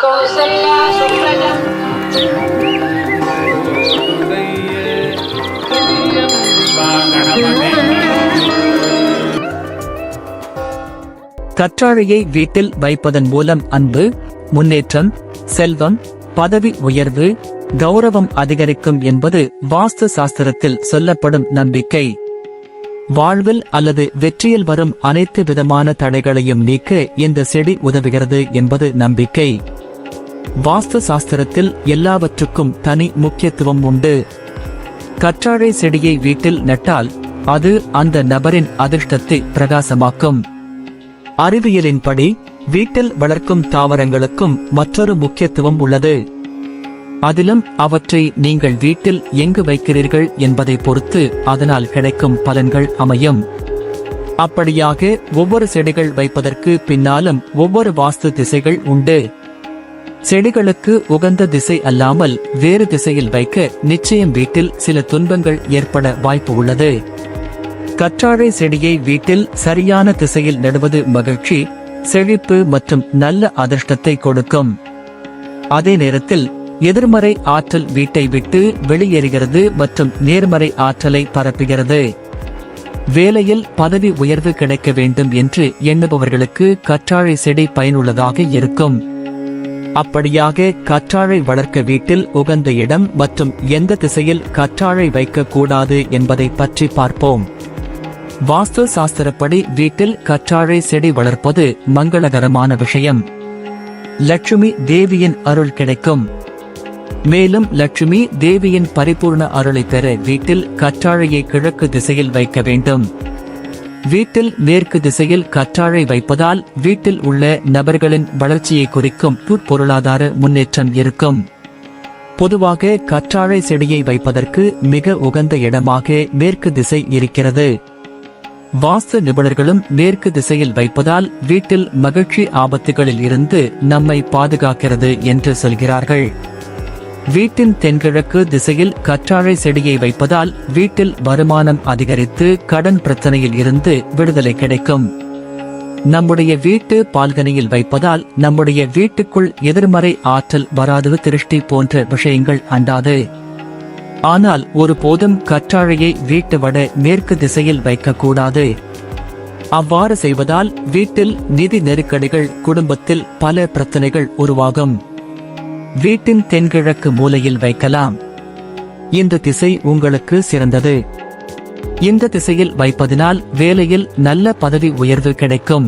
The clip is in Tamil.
कौसल्या सुप्रजा கற்றாழையை வீட்டில் வைப்பதன் மூலம் அன்பு, முன்னேற்றம், செல்வம், பதவி உயர்வு, கௌரவம் அதிகரிக்கும் என்பது வாஸ்து சாஸ்திரத்தில் சொல்லப்படும் நம்பிக்கை. வாழ்வில் அல்லது வெற்றியில் வரும் அனைத்து விதமான தடைகளையும் நீக்க இந்த செடி உதவுகிறது என்பது நம்பிக்கை. வாஸ்து சாஸ்திரத்தில் எல்லாவற்றுக்கும் தனி முக்கியத்துவம் உண்டு. கற்றாழை செடியை வீட்டில் நட்டால் அது அந்த நபரின் அதிர்ஷ்டத்தை பிரகாசமாக்கும். அறிவியலின்படி வீட்டில் வளர்க்கும் தாவரங்களுக்கும் மற்றொரு முக்கியத்துவம் உள்ளது. அதிலும் அவற்றை நீங்கள் வீட்டில் எங்கு வைக்கிறீர்கள் என்பதை பொறுத்து அதனால் கிடைக்கும் பலன்கள் அமையும். அப்படியாக ஒவ்வொரு செடிகள் வைப்பதற்கு பின்னாலும் ஒவ்வொரு வாஸ்து திசைகள் உண்டு. செடிகளுக்கு உகந்த திசை அல்லாமல் வேறு திசையில் வைக்க நிச்சயம் வீட்டில் சில துன்பங்கள் ஏற்பட வாய்ப்பு உள்ளது. கற்றாழை செடியை வீட்டில் சரியான திசையில் நடுவது மகிழ்ச்சி, செழிப்பு மற்றும் நல்ல அதிர்ஷ்டத்தை கொடுக்கும். அதே நேரத்தில் எதிர்மறை ஆற்றல் வீட்டை விட்டு வெளியேறுகிறது மற்றும் நேர்மறை ஆற்றலை பரப்புகிறது. வேலையில் பதவி உயர்வு கிடைக்க வேண்டும் என்று எண்ணுபவர்களுக்கு கற்றாழை செடி பயனுள்ளதாக இருக்கும். அப்படியாக கற்றாழை வளர்க்க வீட்டில் உகந்த இடம் மற்றும் எந்த திசையில் கற்றாழை வைக்க கூடாது என்பதை பற்றி பார்ப்போம். வாஸ்து சாஸ்திரப்படி வீட்டில் கற்றாழை செடி வளர்ப்பது மங்களகரமான விஷயம். லட்சுமி தேவியின் அருள் கிடைக்கும். மேலும் லட்சுமி தேவியின் பரிபூர்ண அருளை பெற வீட்டில் கற்றாழையை கிழக்கு திசையில் வைக்க வேண்டும். வீட்டில் மேற்கு திசையில் கற்றாழை வைப்பதால் வீட்டில் உள்ள நபர்களின் வளர்ச்சியை குறிக்கும் பொருளாதார முன்னேற்றம் இருக்கும். பொதுவாக கற்றாழை செடியை வைப்பதற்கு மிக உகந்த இடமாக மேற்கு திசை இருக்கிறது. வாஸ்து நிபுணர்களும் மேற்கு திசையில் வைப்பதால் வீட்டில் மகிழ்ச்சி ஆபத்துகளில் இருந்து நம்மை பாதுகாக்கிறது என்று சொல்கிறார்கள். வீட்டின் தென்கிழக்கு திசையில் கற்றாழை செடியை வைப்பதால் வீட்டில் வருமானம் அதிகரித்து கடன் பிரச்சனையில் இருந்து விடுதலை கிடைக்கும். நம்முடைய வீட்டு பால்கனியில் வைப்பதால் நம்முடைய வீட்டுக்குள் எதிர்மறை ஆற்றல் வராது, திருஷ்டி போன்ற விஷயங்கள் அண்டாது. ஆனால் ஒருபோதும் கற்றாழையை வீட்டு வட மேற்கு திசையில் வைக்கக்கூடாது. அவ்வாறு செய்வதால் வீட்டில் நிதி நெருக்கடிகள், குடும்பத்தில் பல பிரச்சனைகள் உருவாகும். வீட்டின் தென்கிழக்கு மூலையில் வைக்கலாம். இந்த திசை உங்களுக்கு சிறந்தது. இந்த திசையில் வைப்பதினால் வேலையில் நல்ல பதவி உயர்வு கிடைக்கும்.